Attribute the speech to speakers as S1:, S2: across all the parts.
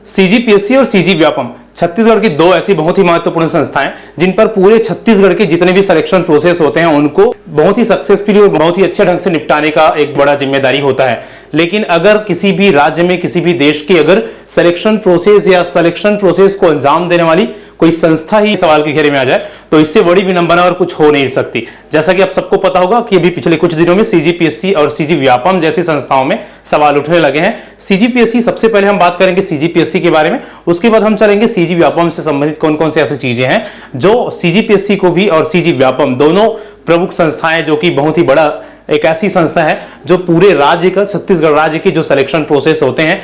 S1: CGPSC और CG Vyapam Chhattisgarh की दो ऐसी बहुत ही महत्वपूर्ण संस्थाएं जिन पर पूरे छत्तीसगढ़ के जितने भी सिलेक्शन प्रोसेस होते हैं उनको बहुत ही सक्सेसफुली और बहुत ही अच्छे ढंग से निपटाने का एक बड़ा जिम्मेदारी होता है। लेकिन अगर किसी भी राज्य में किसी भी देश की अगर सिलेक्शन प्रोसेस या सिलेक्शन प्रोसेस को अंजाम देने वाली कोई संस्था ही सवाल के घेरे में आ जाए तो इससे बड़ी विडंबना और कुछ हो नहीं सकती। जैसा कि आप सबको पता होगा कि अभी पिछले कुछ दिनों में सीजीपीएससी और सीजी व्यापम जैसी संस्थाओं में सवाल उठने लगे हैं। सीजीपीएससी सबसे पहले हम बात करेंगे सीजीपीएससी के बारे में, उसके बाद हम चलेंगे सीजी व्यापम से संबंधित कौन कौन सी ऐसी चीजें हैं जो सीजीपीएससी को भी और सीजी व्यापम दोनों प्रमुख संस्थाएं जो कि बहुत ही बड़ा एक ऐसी संस्था है जो पूरे राज्य का छत्तीसगढ़ राज्य के जो सिलेक्शन प्रोसेस होते हैं,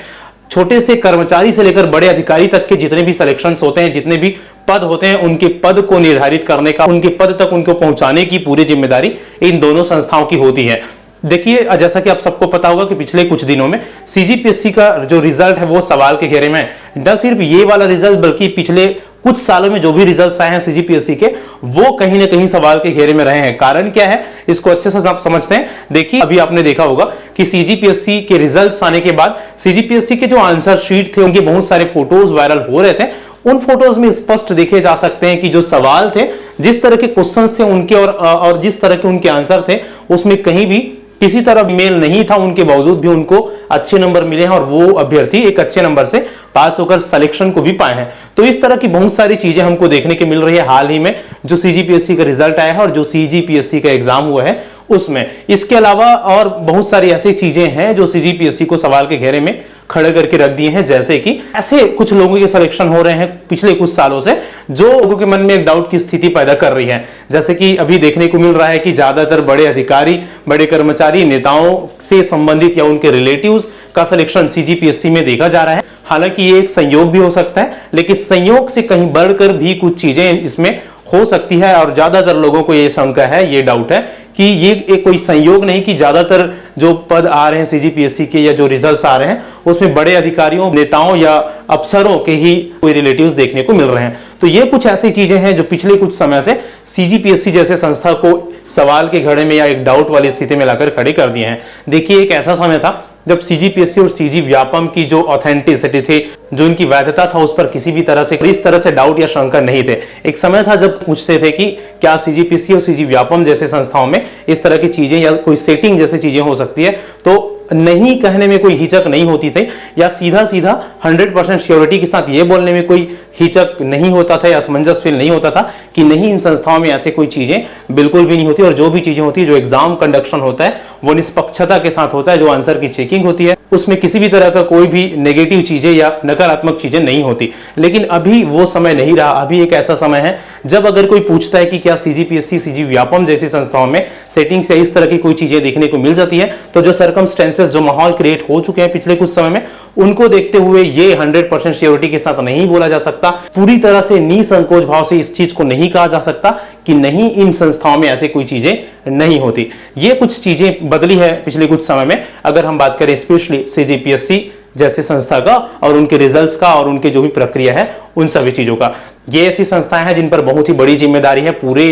S1: छोटे से कर्मचारी से लेकर बड़े अधिकारी तक के जितने भी सिलेक्शंस होते हैं, जितने भी पद होते हैं, उनके पद को निर्धारित करने का, उनके पद तक उनको पहुंचाने की पूरी जिम्मेदारी इन दोनों संस्थाओं की होती है। देखिए, जैसा कि आप सबको पता होगा कि पिछले कुछ दिनों में सीजीपीएससी का जो रिजल्ट है वो सवाल के घेरे में है। न सिर्फ ये वाला रिजल्ट बल्कि पिछले कुछ सालों में जो भी रिजल्ट्स आए हैं सीजीपीएससी के वो कहीं ना कहीं सवाल के घेरे में रहे हैं। कारण क्या है इसको अच्छे से आप समझते हैं। देखिए, अभी आपने देखा होगा कि सीजीपीएससी के रिजल्ट्स आने के बाद सीजीपीएससी के जो आंसर शीट थे उनके बहुत सारे फोटोज वायरल हो रहे थे। उन फोटोज में स्पष्ट देखे जा सकते हैं कि जो सवाल थे, जिस तरह के क्वेश्चंस थे उनके और जिस तरह के उनके आंसर थे उसमें कहीं भी किसी तरह मेल नहीं था। उनके बावजूद भी उनको अच्छे नंबर मिले हैं और वो अभ्यर्थी एक अच्छे नंबर से पास होकर सिलेक्शन को भी पाए हैं। तो इस तरह की बहुत सारी चीजें हमको देखने को मिल रही है हाल ही में जो सीजीपीएससी का रिजल्ट आया है और जो सीजीपीएससी का एग्जाम हुआ है उसमें। इसके अलावा और बहुत सारी ऐसी चीजें हैं जो सीजीपीएससी को सवाल के घेरे में खड़े करके रख दिए हैं। जैसे कि ऐसे कुछ लोगों के सिलेक्शन हो रहे हैं पिछले कुछ सालों से जो लोगों के मन में एक डाउट की स्थिति पैदा कर रही है। जैसे कि अभी देखने को मिल रहा है कि ज्यादातर बड़े अधिकारी, बड़े कर्मचारी, नेताओं से संबंधित या उनके रिलेटिव्स का सिलेक्शन सीजीपीएससी में देखा जा रहा है। हालांकि ये एक संयोग भी हो सकता है, लेकिन संयोग से कहीं बढ़कर भी कुछ चीजें इसमें हो सकती है और ज्यादातर लोगों को ये शंका है, ये डाउट है कि ये एक कोई संयोग नहीं कि ज्यादातर जो पद आ रहे हैं सीजीपीएससी के या जो रिजल्ट्स आ रहे हैं उसमें बड़े अधिकारियों, नेताओं या अफसरों के ही कोई रिलेटिव्स देखने को मिल रहे हैं। तो ये कुछ ऐसी चीजें हैं जो पिछले कुछ समय से सीजीपीएससी जैसे संस्था को सवाल के घड़े में या एक डाउट वाली स्थिति में लाकर खड़े कर दिए हैं। देखिए, एक ऐसा समय था जब सीजीपीएससी और सीजी व्यापम की जो ऑथेंटिसिटी थी, जो इनकी वैधता था, उस पर किसी भी तरह से इस तरह से डाउट या शंका नहीं थे। एक समय था जब पूछते थे कि क्या सीजीपीएससी और सीजी व्यापम जैसे संस्थाओं में इस तरह की चीजें या कोई सेटिंग जैसी चीजें हो सकती है, तो नहीं कहने में कोई हिचक नहीं होती थी या सीधा सीधा 100% श्योरिटी के साथ ये बोलने में कोई हिचक नहीं होता था या असमंजस फील नहीं होता था कि नहीं, इन संस्थाओं में ऐसे कोई चीजें बिल्कुल भी नहीं होती और जो भी चीजें होती है, जो एग्जाम कंडक्शन होता है वो निष्पक्षता के साथ होता है, जो आंसर की चेकिंग होती है उसमें किसी भी तरह का कोई भी नेगेटिव चीजें या नकारात्मक चीजें नहीं होती। लेकिन अभी वो समय नहीं रहा। अभी एक ऐसा समय है जब अगर कोई पूछता है कि क्या सीजीपीएससी, सीजी व्यापम जैसी संस्थाओं में सेटिंग से इस तरह की कोई चीजें देखने को मिल जाती है, तो जो सर्कमस्टेंसेस, जो माहौल क्रिएट हो चुके हैं पिछले कुछ समय में, उनको देखते हुए ये 100% श्योरिटी के साथ नहीं बोला जा सकता, पूरी तरह से निसंकोच भाव से इस चीज को नहीं कहा जा सकता कि नहीं, इन संस्थाओं में ऐसे कोई चीजें नहीं होती। ये कुछ चीजें बदली है पिछले कुछ समय में। अगर हम बात करें स्पेशली सीजीपीएससी जैसे संस्था का और उनके रिजल्ट्स का और उनके जो भी प्रक्रिया है उन सभी चीजों का, ये ऐसी संस्थाएं हैं जिन पर बहुत ही बड़ी जिम्मेदारी है पूरे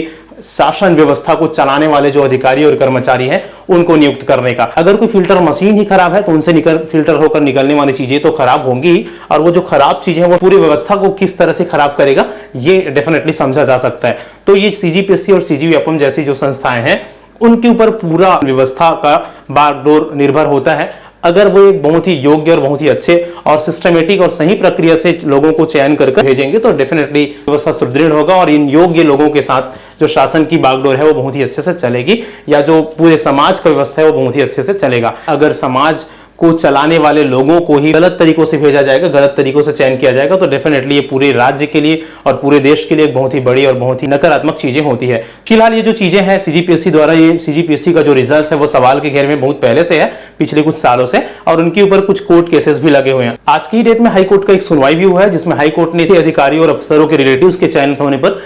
S1: शासन व्यवस्था को चलाने वाले जो अधिकारी और कर्मचारी हैं उनको नियुक्त करने का। अगर कोई फिल्टर मशीन ही खराब है तो उनसे फिल्टर होकर निकलने वाली चीजें तो खराब होंगी, और वो जो खराब चीजें हैं वो पूरी व्यवस्था को किस तरह से खराब करेगा ये डेफिनेटली समझा जा सकता है। तो ये सीजीपीएससी और सीजी व्यापम जैसी जो संस्थाएं हैं उनके ऊपर पूरा व्यवस्था का बागडोर निर्भर होता है। अगर वो एक बहुत ही योग्य और बहुत ही अच्छे और सिस्टमेटिक और सही प्रक्रिया से लोगों को चयन करके भेजेंगे तो डेफिनेटली व्यवस्था सुदृढ़ होगा और इन योग्य लोगों के साथ जो शासन की बागडोर है वो बहुत ही अच्छे से चलेगी, या जो पूरे समाज का व्यवस्था है वो बहुत ही अच्छे से चलेगा। अगर समाज को चलाने वाले लोगों को ही गलत तरीकों से भेजा जाएगा, गलत तरीकों से चयन किया जाएगा, तो डेफिनेटली ये पूरे राज्य के लिए और पूरे देश के लिए एक बहुत ही बड़ी और बहुत ही नकारात्मक चीजें होती है। फिलहाल ये जो चीजें हैं सीजीपीएससी द्वारा, ये सीजीपीएससी का जो रिजल्ट है वो सवाल के घेरे में बहुत पहले से है, पिछले कुछ सालों से, और उनके ऊपर कुछ कोर्ट केसेस भी लगे हुए हैं। आज की डेट में हाईकोर्ट का एक सुनवाई भी हुआ है जिसमें हाईकोर्ट ने अधिकारियों और अफसरों के रिलेटिव्स के चयनित होने पर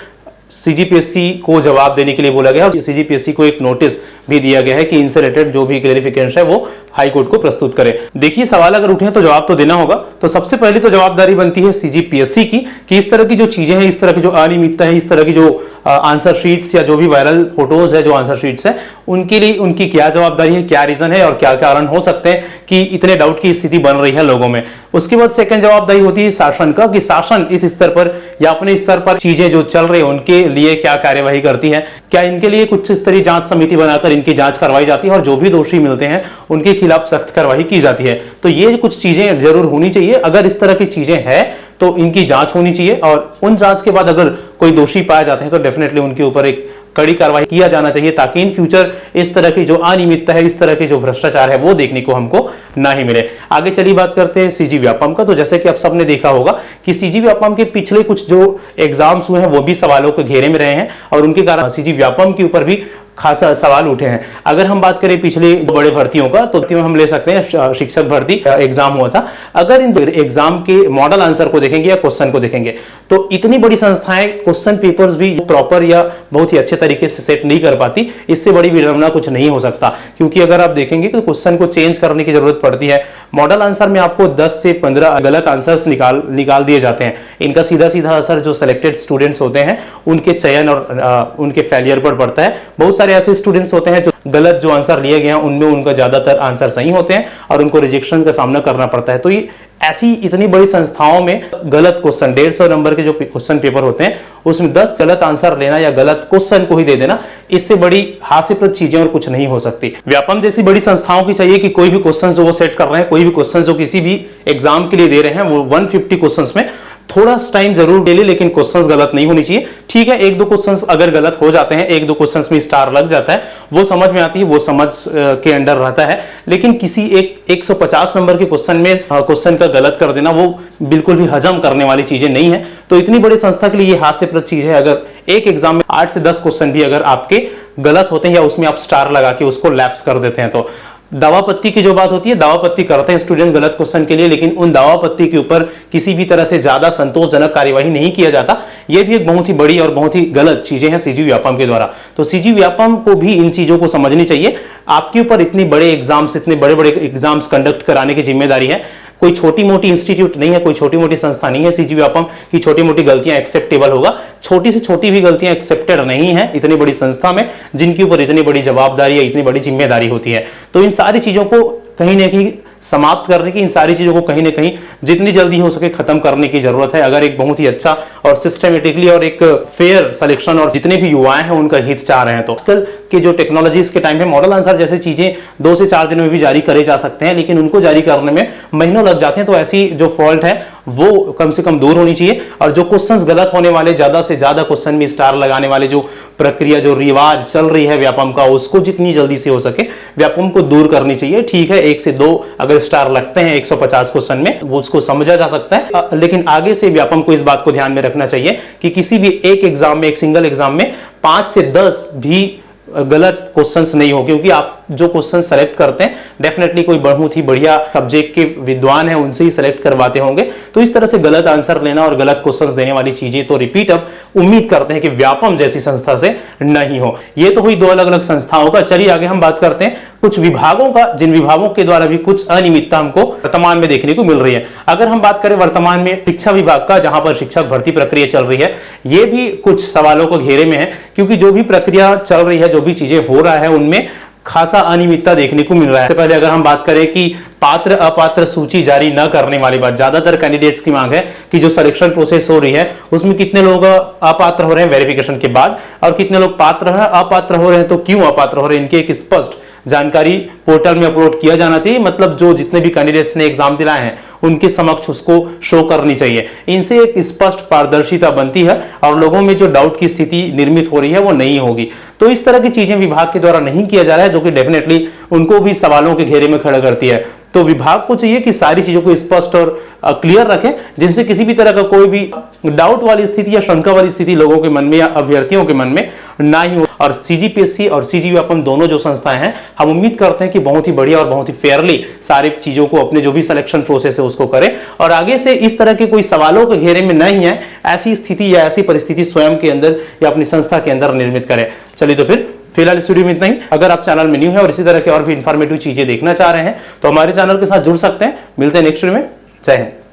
S1: सीजीपीएससी को जवाब देने के लिए बोला गया और सीजीपीएससी को एक नोटिस भी दिया गया है कि इनसे रिलेटेड जो भी क्लेरिफिकेशन है वो हाई कोर्ट को प्रस्तुत करें। देखिए सवाल अगर उठे तो जवाब तो देना होगा। तो सबसे पहले तो जवाबदारी बनती है सीजीपीएससी की कि इस तरह की जो चीजें हैं, इस तरह की जो अनियमितता है, इस तरह की जो आंसर शीट्स या जो भी वायरल फोटोज है, जो आंसर शीट्स है, उनके लिए उनकी क्या जवाबदारी है, क्या रीजन है और क्या कारण हो सकते हैं कि इतने डाउट की स्थिति बन रही है लोगों में। उसके बाद सेकंड जवाबदारी होती है शासन का कि शासन इस स्तर पर या अपने स्तर पर चीजें जो चल रही है उनके लिए क्या कार्यवाही करती है, क्या इनके लिए कुछ स्तरीय जांच समिति बनाकर इनकी जांच करवाई जाती है और जो भी दोषी मिलते हैं उनके खिलाफ सख्त कार्रवाई की जाती है। तो ये कुछ चीजें जरूर होनी चाहिए। अगर इस तरह की चीजें हैं तो इनकी जांच होनी चाहिए और उन जांच के बाद अगर कोई दोषी पाए जाते हैं तो डेफिनेटली उनके ऊपर एक कड़ी कार्रवाई किया जाना चाहिए ताकि इन फ्यूचर इस तरह की जो अनियमितता है, इस तरह के जो भ्रष्टाचार है वो देखने को हमको ना ही मिले। आगे चलिए बात करते हैं सीजी व्यापम का। तो जैसे कि आप सबने देखा होगा कि सीजी व्यापम के पिछले कुछ जो एग्जाम्स हुए हैं वो भी सवालों के घेरे में रहे हैं और उनके कारण सीजी व्यापम के ऊपर भी खासा सवाल उठे हैं। अगर हम बात करें पिछले बड़े भर्तियों का तो हम ले सकते हैं शिक्षक भर्ती एग्जाम हुआ था। अगर इन एग्जाम के मॉडल आंसर को देखेंगे या क्वेश्चन को देखेंगे तो इतनी बड़ी संस्थाएं क्वेश्चन पेपर्स भी प्रॉपर या बहुत ही अच्छे तरीके से सेट नहीं कर पाती। इससे बड़ी विडंबना कुछ नहीं हो सकता, क्योंकि अगर आप देखेंगे तो क्वेश्चन को चेंज करने की जरूरत पड़ती है। मॉडल आंसर में आपको 10 से 15 गलत आंसर्स निकाल दिए जाते हैं। इनका सीधा सीधा असर जो सिलेक्टेड स्टूडेंट्स होते हैं उनके चयन और उनके फेलियर पर पड़ता है। बहुत सारे ऐसे स्टूडेंट्स होते हैं जो गलत जो आंसर लिए गए हैं उनमें उनका ज्यादातर आंसर सही होते हैं और उनको रिजेक्शन का सामना करना पड़ता है। तो ये ऐसी इतनी बड़ी संस्थाओं में गलत क्वेश्चन 150 नंबर के जो क्वेश्चन पेपर होते हैं उसमें 10 गलत आंसर लेना या गलत क्वेश्चन को ही दे देना, इससे बड़ी हास्यप्रद चीजें और कुछ नहीं हो सकती। व्यापम जैसी बड़ी संस्थाओं की चाहिए कि कोई भी क्वेश्चन जो वो सेट कर रहे हैं, कोई भी क्वेश्चन जो किसी भी एग्जाम के लिए दे रहे हैं, वो 150 क्वेश्चन में थोड़ा टाइम जरूर ले ले लेकिन क्वेश्चंस गलत नहीं होनी चाहिए। ठीक है, एक दो क्वेश्चंस अगर गलत हो जाते हैं, एक दो क्वेश्चंस में स्टार लग जाता है, वो समझ में आती है, वो समझ के अंडर रहता है। लेकिन किसी एक 150 नंबर के क्वेश्चन में क्वेश्चन का गलत कर देना वो बिल्कुल भी हजम करने वाली चीजें नहीं है। तो इतनी बड़ी संस्था के लिए ये हास्यप्रद चीज है अगर एक एग्जाम में 8 से 10 क्वेश्चन भी अगर आपके गलत होते हैं या उसमें आप स्टार लगा के उसको लैप्स कर देते हैं। तो दावापत्ती की जो बात होती है, दावापत्ती करते हैं स्टूडेंट गलत क्वेश्चन के लिए, लेकिन उन दावापत्ती के ऊपर किसी भी तरह से ज्यादा संतोषजनक कार्यवाही नहीं किया जाता। यह भी एक बहुत ही बड़ी और बहुत ही गलत चीजें हैं सीजी व्यापम के द्वारा। तो सीजी व्यापम को भी इन चीजों को समझनी चाहिए। आपके ऊपर इतने बड़े एग्जाम्स, इतने बड़े बड़े एग्जाम्स कंडक्ट कराने की जिम्मेदारी है। कोई छोटी मोटी इंस्टीट्यूट नहीं है, कोई छोटी मोटी संस्था नहीं है सीजी व्यापम की छोटी मोटी गलतियां एक्सेप्टेबल होगा। छोटी से छोटी भी गलतियां एक्सेप्टेड नहीं है इतनी बड़ी संस्था में जिनके ऊपर इतनी बड़ी जवाबदारी या इतनी बड़ी जिम्मेदारी होती है। तो इन सारी चीजों को कहीं ना कहीं समाप्त करने की, इन सारी चीजों को कहीं ना कहीं जितनी जल्दी हो सके खत्म करने की जरूरत है। अगर एक बहुत ही अच्छा और सिस्टमेटिकली और एक फेयर सिलेक्शन और जितने भी युवा हैं उनका हित चाह रहे हैं तो आजकल के जो टेक्नोलॉजीज के टाइम में मॉडल आंसर जैसे चीजें 2 से 4 दिन में भी जारी करे जा सकते हैं, लेकिन उनको जारी करने में महीनों लग जाते हैं। तो ऐसी जो फॉल्ट है वो कम से कम दूर होनी चाहिए और जो क्वेश्चंस गलत होने वाले, ज्यादा से ज्यादा क्वेश्चन में स्टार लगाने वाले जो प्रक्रिया, जो रिवाज चल रही है व्यापम का, उसको जितनी जल्दी से हो सके व्यापम को दूर करनी चाहिए। ठीक है, 1 से 2 अगर स्टार लगते हैं 150 क्वेश्चन में वो उसको समझा जा सकता है, लेकिन आगे से व्यापम को इस बात को ध्यान में रखना चाहिए कि किसी भी एक एग्जाम में, एक सिंगल एग्जाम में 5 से 10 भी गलत क्वेश्चंस नहीं हो, क्योंकि आप जो क्वेश्चन सेलेक्ट करते हैं डेफिनेटली कोई बहुत ही बढ़िया सब्जेक्ट के विद्वान है उनसे ही सेलेक्ट करवाते होंगे। तो इस तरह से गलत आंसर लेना और गलत क्वेश्चंस देने वाली चीजें तो रिपीट अब उम्मीद करते हैं कि व्यापम जैसी संस्था से नहीं हो। ये तो हुई 2 अलग अलग संस्थाओं का। चलिए आगे हम बात करते हैं कुछ विभागों का, जिन विभागों के द्वारा भी कुछ अनियमितता हमको वर्तमान में देखने को मिल रही है। अगर हम बात करें वर्तमान में शिक्षा विभाग का, जहां पर शिक्षक भर्ती प्रक्रिया चल रही है, ये भी कुछ सवालों को घेरे में है, क्योंकि जो भी प्रक्रिया चल रही है, जो भी चीजें हो रहा है, उनमें खासा अनियमितता देखने को मिल रहा है। पहले अगर हम बात करें कि पात्र अपात्र सूची जारी न करने वाली बात, ज्यादातर कैंडिडेट्स की मांग है कि जो सिलेक्शन प्रोसेस हो रही है उसमें कितने लोग अपात्र हो रहे हैं वेरिफिकेशन के बाद और कितने लोग पात्र हैं, अपात्र हो रहे हैं तो क्यों अपात्र हो रहे हैं, इनके एक स्पष्ट जानकारी पोर्टल में अपलोड किया जाना चाहिए। मतलब जो जितने भी कैंडिडेट्स ने एग्जाम दिलाए हैं उनके समक्ष उसको शो करनी चाहिए। इनसे एक स्पष्ट पारदर्शिता बनती है और लोगों में जो डाउट की स्थिति निर्मित हो रही है वो नहीं होगी। तो इस तरह की चीजें विभाग के द्वारा नहीं किया जा रहा है, जो कि डेफिनेटली उनको भी सवालों के घेरे में खड़ा करती है। तो विभाग को चाहिए कि सारी चीजों को स्पष्ट और क्लियर रखें, जिनसे किसी भी तरह का कोई भी डाउट वाली स्थिति या शंका वाली स्थिति लोगों के मन में या अभ्यर्थियों के मन में ना ही हो। और सीजीपीएससी और सीजी व्यापम दोनों जो संस्थाएं हैं, हम उम्मीद करते हैं कि बहुत ही बढ़िया और बहुत ही फेयरली सारी चीजों को, अपने जो भी सिलेक्शन प्रोसेस है उसको करें और आगे से इस तरह के कोई सवालों के घेरे में नहीं है, ऐसी स्थिति या ऐसी परिस्थिति स्वयं के अंदर या अपनी संस्था के अंदर निर्मित करें। चलिए तो फिर फिलहाल इस वीडियो में इतना ही। अगर आप चैनल में न्यू है और इसी तरह की और भी इंफॉर्मेटिव चीजें देखना चाह रहे हैं तो हमारे चैनल के साथ जुड़ सकते हैं। मिलते हैं नेक्स्ट वीडियो में। जय हिंद।